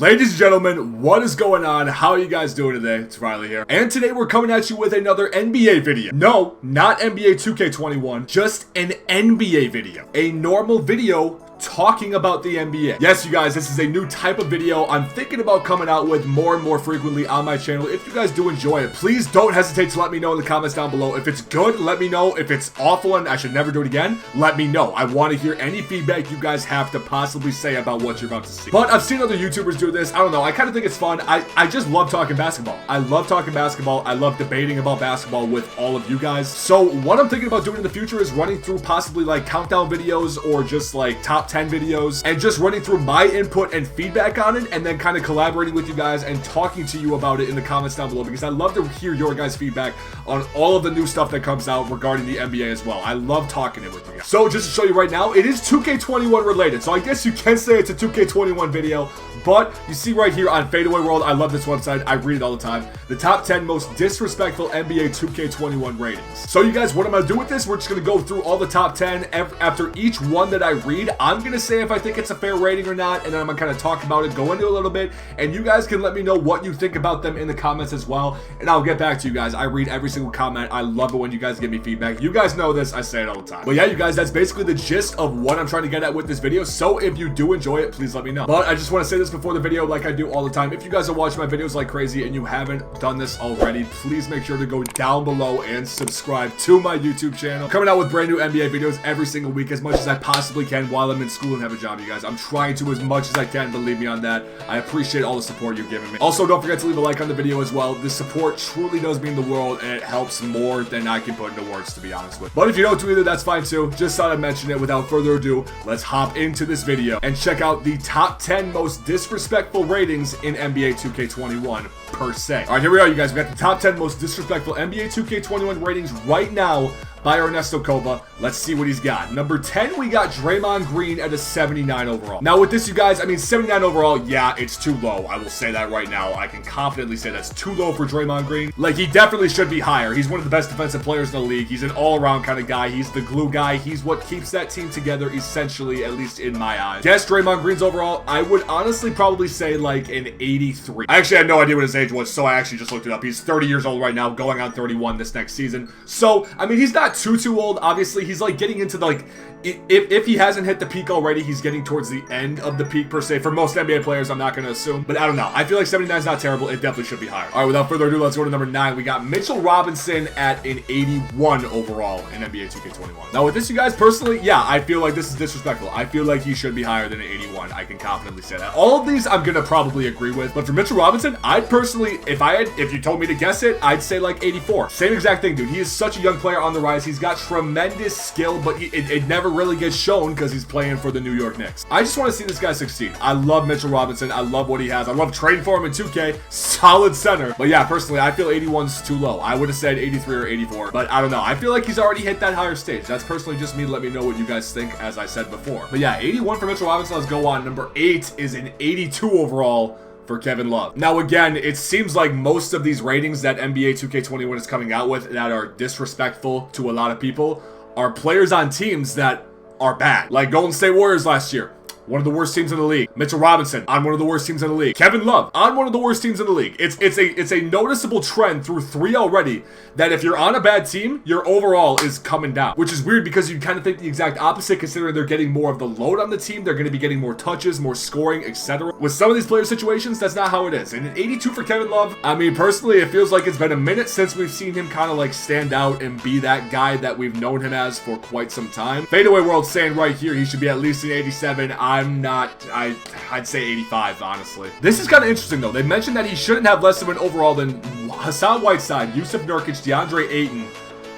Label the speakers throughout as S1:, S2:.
S1: Ladies and gentlemen, what is going on? How are you guys doing today? It's Riley here. And today we're coming at you with another NBA video. No, not NBA 2K21, just an NBA video. A normal video talking about the NBA. Yes, you guys, this is a new type of video I'm thinking about coming out with more and more frequently on my channel. If you guys do enjoy it, please don't hesitate to let me know in the comments down below. If it's good, let me know. If it's awful and I should never do it again, let me know. I want to hear any feedback you guys have to possibly say about what you're about to see. But I've seen other YouTubers do this. I don't know. I kind of think it's fun. I just love talking basketball. I love talking basketball. I love debating about basketball with all of you guys. So what I'm thinking about doing in the future is running through possibly like countdown videos or just like top 10 videos and just running through my input and feedback on it, and then kind of collaborating with you guys and talking to you about it in the comments down below, because I love to hear your guys' feedback on all of the new stuff that comes out regarding the NBA as well. I love talking it with you guys. So just to show you right now, it is 2K21 related, so I guess you can say it's a 2K21 video. But you see right here on Fadeaway World, I love this website, I read it all the time, the top 10 most disrespectful NBA 2K21 ratings. So you guys, what I'm going to do with this, we're just going to go through all the top 10. After each one that I read, I'm going to say if I think it's a fair rating or not, and then I'm going to kind of talk about it, go into a little bit, and you guys can let me know what you think about them in the comments as well, and I'll get back to you guys. I read every single comment. I love it when you guys give me feedback. You guys know this, I say it all the time. But yeah, you guys, that's basically the gist of what I'm trying to get at with this video, so if you do enjoy it, please let me know. But I just want to say this before the video, like I do all the time. If you guys are watching my videos like crazy and you haven't done this already, please make sure to go down below and subscribe to my YouTube channel. Coming out with brand new NBA videos every single week as much as I possibly can while I'm in school and have a job, you guys. I'm trying to as much as I can, believe me on that. I appreciate all the support you've given me. Also, don't forget to leave a like on the video as well. The support truly does mean the world, and it helps more than I can put into words, to be honest with. But if you don't do either, that's fine too. Just thought I'd mention it. Without further ado, let's hop into this video and check out the top 10 most disrespectful ratings in NBA 2K21 per se. All right, here we are, you guys. We got the top 10 most disrespectful NBA 2K21 ratings right now by Ernesto Kova. Let's see what he's got. Number 10, we got Draymond Green at a 79 overall. Now with this, you guys, I mean, 79 overall, yeah, it's too low. I will say that right now. I can confidently say that's too low for Draymond Green. Like, he definitely should be higher. He's one of the best defensive players in the league. He's an all-around kind of guy. He's the glue guy. He's what keeps that team together, essentially, at least in my eyes. Guess Draymond Green's overall, I would honestly probably say like an 83. I actually had no idea what his age was, so I actually just looked it up. He's 30 years old right now, going on 31 this next season. So, I mean, he's not too old. Obviously, he's like getting into the, like, if he hasn't hit the peak already, he's getting towards the end of the peak per se. For most NBA players, I'm not going to assume, but I don't know. I feel like 79 is not terrible. It definitely should be higher. All right, without further ado, let's go to number 9. We got Mitchell Robinson at an 81 overall in NBA 2K21. Now with this, you guys, personally, yeah, I feel like this is disrespectful. I feel like he should be higher than an 81. I can confidently say that. All of these I'm going to probably agree with, but for Mitchell Robinson, I'd personally, if you told me to guess it, I'd say like 84. Same exact thing, dude. He is such a young player on the rise. He's got tremendous skill, but it never really gets shown because he's playing for the New York Knicks. I just want to see this guy succeed. I love Mitchell Robinson. I love what he has. I love trading for him in 2K. Solid center. But yeah, personally, I feel 81's too low. I would have said 83 or 84, but I don't know. I feel like he's already hit that higher stage. That's personally just me. Let me know what you guys think, as I said before. But yeah, 81 for Mitchell Robinson. Let's go on. Number 8 is an 82 overall for Kevin Love. Now again, it seems like most of these ratings that NBA 2K21 is coming out with that are disrespectful to a lot of people are players on teams that are bad. Like Golden State Warriors last year, one of the worst teams in the league. Mitchell Robinson on one of the worst teams in the league. Kevin Love on one of the worst teams in the league. It's a noticeable trend through 3 already that if you're on a bad team, your overall is coming down, which is weird because you kind of think the exact opposite, considering they're getting more of the load on the team. They're going to be getting more touches, more scoring, etc. With some of these player situations, that's not how it is. And an 82 for Kevin Love, I mean, personally, it feels like it's been a minute since we've seen him kind of like stand out and be that guy that we've known him as for quite some time. Fadeaway World saying right here he should be at least an 87. I'm not, I'd say 85, honestly. This is kind of interesting, though. They mentioned that he shouldn't have less of an overall than Hassan Whiteside, Yusuf Nurkic, DeAndre Ayton,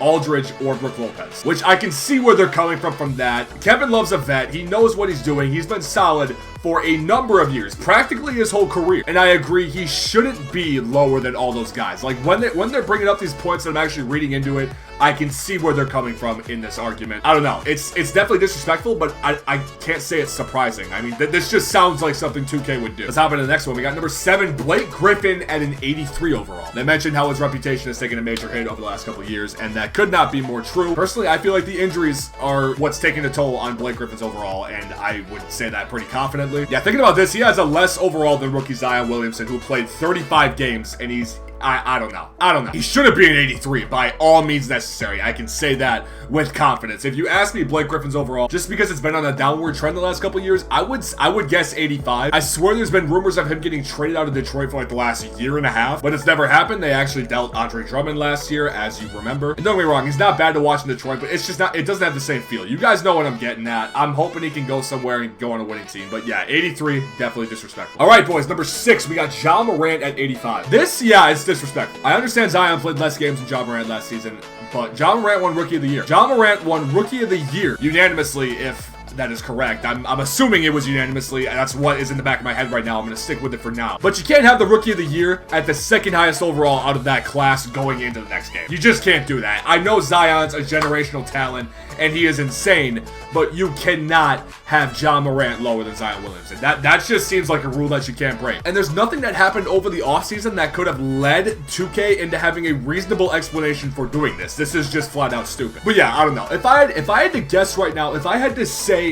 S1: Aldridge, or Brook Lopez, which I can see where they're coming from that. Kevin Love's a vet. He knows what he's doing. He's been solid for a number of years, practically his whole career. And I agree, he shouldn't be lower than all those guys. Like when they're bringing up these points that I'm actually reading into it, I can see where they're coming from in this argument. I don't know. It's definitely disrespectful, but I can't say it's surprising. I mean, this just sounds like something 2K would do. Let's hop into the next one. We got number 7, Blake Griffin at an 83 overall. They mentioned how his reputation has taken a major hit over the last couple of years, and that could not be more true. Personally, I feel like the injuries are what's taking a toll on Blake Griffin's overall, and I would say that pretty confidently. Yeah, thinking about this, he has a less overall than rookie Zion Williamson, who played 35 games, and he's I don't know. He shouldn't be an 83 by all means necessary. I can say that with confidence. If you ask me Blake Griffin's overall, just because it's been on a downward trend the last couple years, I would guess 85. I swear there's been rumors of him getting traded out of Detroit for like the last year and a half, but it's never happened. They actually dealt Andre Drummond last year, as you remember. And don't get me wrong, he's not bad to watch in Detroit, but it's just not, it doesn't have the same feel. You guys know what I'm getting at. I'm hoping he can go somewhere and go on a winning team, but yeah, 83, definitely disrespectful. All right, boys, number 6, we got Ja Morant at 85. This, yeah, it's disrespectful. I understand Zion played less games than Ja Morant last season, but Ja Morant won Rookie of the Year. Ja Morant won Rookie of the Year unanimously, if that is correct. I'm assuming it was unanimously, and that's what is in the back of my head right now. I'm going to stick with it for now. But you can't have the Rookie of the Year at the second highest overall out of that class going into the next game. You just can't do that. I know Zion's a generational talent, and he is insane, but you cannot have Ja Morant lower than Zion Williamson. That just seems like a rule that you can't break. And there's nothing that happened over the offseason that could have led 2K into having a reasonable explanation for doing this. This is just flat out stupid. But yeah, I don't know. If I had to guess right now, if I had to say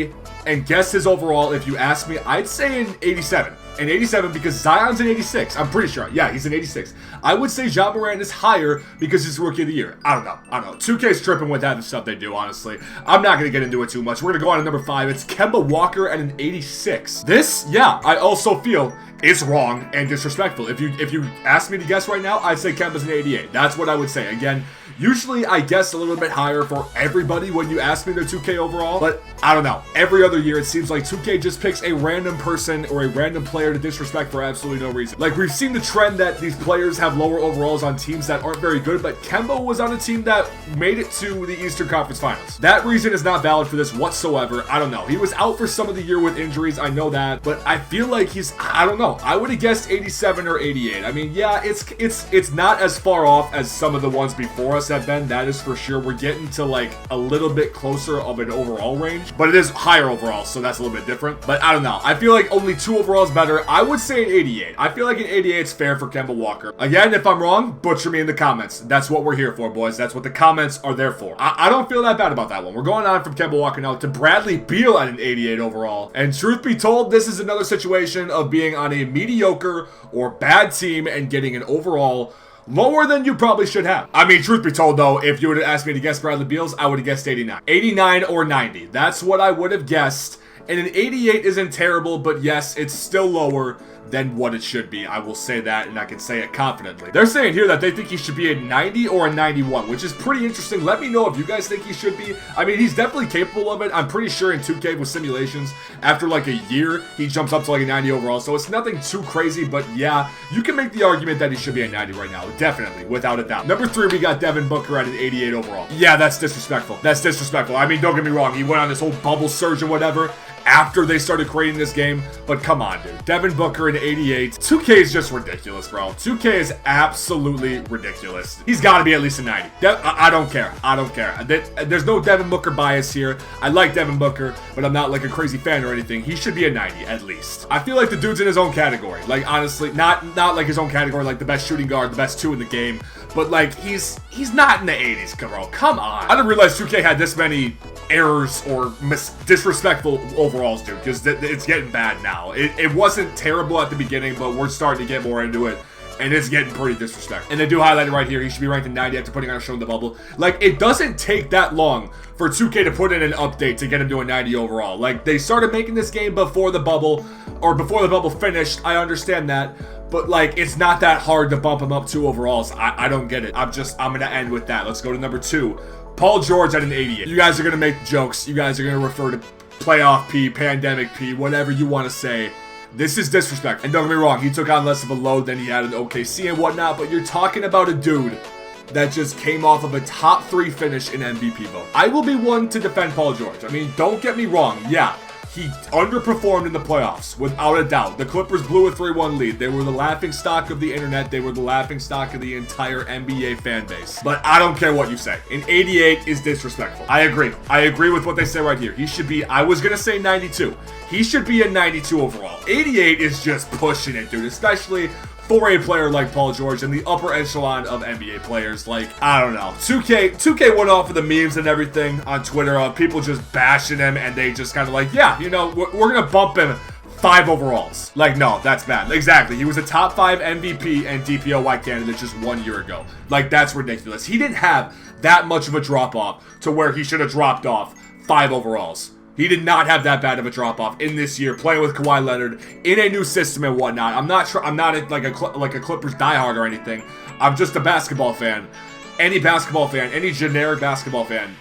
S1: and guess his overall, if you ask me, I'd say an 87. An 87 because Zion's an 86. I'm pretty sure. Yeah, he's an 86. I would say Ja Morant is higher because he's Rookie of the Year. I don't know. 2K's tripping with that and stuff they do, honestly. I'm not going to get into it too much. We're going to go on to number 5. It's Kemba Walker at an 86. This, yeah, I also feel is wrong and disrespectful. If you ask me to guess right now, I'd say Kemba's an 88. That's what I would say. Again, usually I guess a little bit higher for everybody when you ask me their 2K overall, but I don't know. Every other year, it seems like 2K just picks a random person or a random player to disrespect for absolutely no reason. Like, we've seen the trend that these players have lower overalls on teams that aren't very good, but Kemba was on a team that made it to the Eastern Conference Finals. That reason is not valid for this whatsoever. I don't know. He was out for some of the year with injuries, I know that, but I feel like I don't know. I would have guessed 87 or 88. I mean, yeah, it's not as far off as some of the ones before us have been, that is for sure. We're getting to like a little bit closer of an overall range, but it is higher overall, so that's a little bit different. But I don't know. I feel like only 2 overalls better. I would say an 88. I feel like an 88 is fair for Kemba Walker. Again, if I'm wrong, butcher me in the comments. That's what we're here for, boys. That's what the comments are there for. I don't feel that bad about that one. We're going on from Kemba Walker now to Bradley Beal at an 88 overall. And truth be told, this is another situation of being on a mediocre or bad team and getting an overall lower than you probably should have. I mean, truth be told, though, if you would have asked me to guess Bradley Beal's, I would have guessed 89. 89 or 90. That's what I would have guessed. And an 88 isn't terrible, but yes, it's still lower than what it should be. I will say that, and I can say it confidently. They're saying here that they think he should be a 90 or a 91, which is pretty interesting. Let me know if you guys think he should be. I mean, he's definitely capable of it. I'm pretty sure in 2K with simulations, after like a year, he jumps up to like a 90 overall. So it's nothing too crazy, but yeah, you can make the argument that he should be a 90 right now. Definitely, without a doubt. Number 3, we got Devin Booker at an 88 overall. Yeah, that's disrespectful. That's disrespectful. I mean, don't get me wrong. He went on this whole bubble surge and whatever after they started creating this game, but come on, dude. Devin Booker in 88. 2K is just ridiculous, bro. 2K is absolutely ridiculous. He's got to be at least a 90. I don't care. I don't care. There's no Devin Booker bias here. I like Devin Booker, but I'm not like a crazy fan or anything. He should be a 90 at least. I feel like the dude's in his own category. Like, honestly, not like his own category, like the best shooting guard, the best 2 in the game, but like he's not in the 80s, bro. Come on. I didn't realize 2K had this many errors or disrespectful overalls, dude, because it's getting bad now. It wasn't terrible at the beginning, but we're starting to get more into it, and it's getting pretty disrespectful. And they do highlight it right here. He should be ranked in 90 after putting on a show in the bubble. Like, it doesn't take that long for 2K to put in an update to get him to a 90 overall. Like, they started making this game before the bubble, or before the bubble finished. I understand that. But, like, it's not that hard to bump him up 2 overalls. I don't get it. I'm going to end with that. Let's go to number 2. Paul George at an 88. You guys are going to make jokes. You guys are going to refer to playoff P, pandemic P, whatever you want to say. This is disrespectful. And don't get me wrong, he took on less of a load than he had in OKC and whatnot, but you're talking about a dude that just came off of a top 3 finish in MVP vote. I will be one to defend Paul George. I mean, don't get me wrong. Yeah, He underperformed in the playoffs, without a doubt. The Clippers blew a 3-1 lead. They were the laughingstock of the internet. They were the laughingstock of the entire NBA fan base. But I don't care what you say. An 88 is disrespectful. I agree. I agree with what they say right here. He should be, I was going to say 92. He should be a 92 overall. 88 is just pushing it, dude, especially for a player like Paul George and the upper echelon of NBA players. Like, I don't know. 2K went off of the memes and everything on Twitter of people just bashing him, and they just kind of like, yeah, you know, we're going to bump him 5 overalls. Like, no, that's bad. Exactly. He was a top 5 MVP and DPOY candidate just 1 year ago. Like, that's ridiculous. He didn't have that much of a drop-off to where he should have dropped off 5 overalls. He did not have that bad of a drop-off in this year, playing with Kawhi Leonard in a new system and whatnot. I'm not like a Clippers diehard or anything. I'm just a basketball fan. Any basketball fan, any generic basketball fan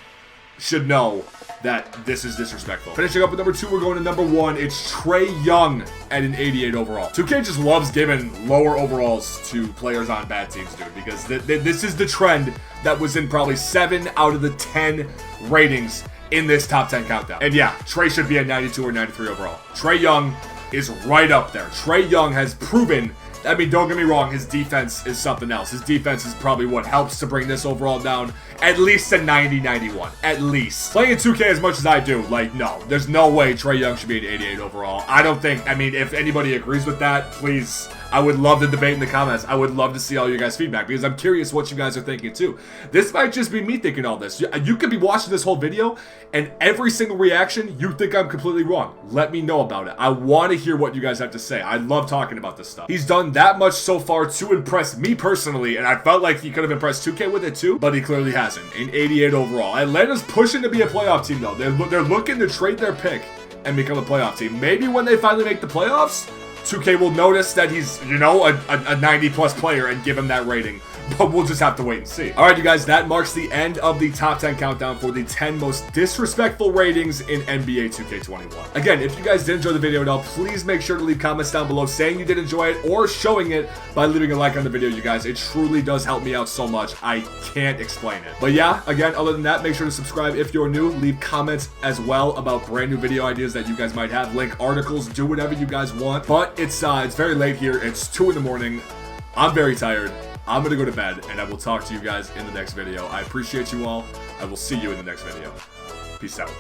S1: should know that this is disrespectful. Finishing up with number 2, we're going to number 1. It's Trey Young at an 88 overall. 2K just loves giving lower overalls to players on bad teams, dude, because this is the trend that was in probably 7 out of the 10 ratings in this top 10 countdown. And yeah, Trey should be at 92 or 93 overall. Trey Young is right up there. Trey Young has proven, I mean, don't get me wrong, his defense is something else. His defense is probably what helps to bring this overall down at least to 90, 91. At least. Playing 2K as much as I do, like, no. There's no way Trey Young should be an 88 overall. I don't think, I mean, if anybody agrees with that, please, I would love to debate in the comments. I would love to see all your guys' feedback because I'm curious what you guys are thinking too. This might just be me thinking all this. You could be watching this whole video and every single reaction, you think I'm completely wrong. Let me know about it. I want to hear what you guys have to say. I love talking about this stuff. He's done that much so far to impress me personally, and I felt like he could have impressed 2K with it too, but he clearly hasn't. An 88 overall. Atlanta's pushing to be a playoff team though. They're looking to trade their pick and become a playoff team. Maybe when they finally make the playoffs, 2K will notice that he's, you know, a 90 plus player and give him that rating. But we'll just have to wait and see. Alright, you guys, that marks the end of the top 10 countdown for the 10 most disrespectful ratings in NBA 2K21. Again, if you guys did enjoy the video at all, please make sure to leave comments down below saying you did enjoy it or showing it by leaving a like on the video, you guys. It truly does help me out so much. I can't explain it. But yeah, again, other than that, make sure to subscribe if you're new. Leave comments as well about brand new video ideas that you guys might have. Link articles, do whatever you guys want. But it's very late here. It's 2 in the morning. I'm very tired. I'm going to go to bed, and I will talk to you guys in the next video. I appreciate you all. I will see you in the next video. Peace out.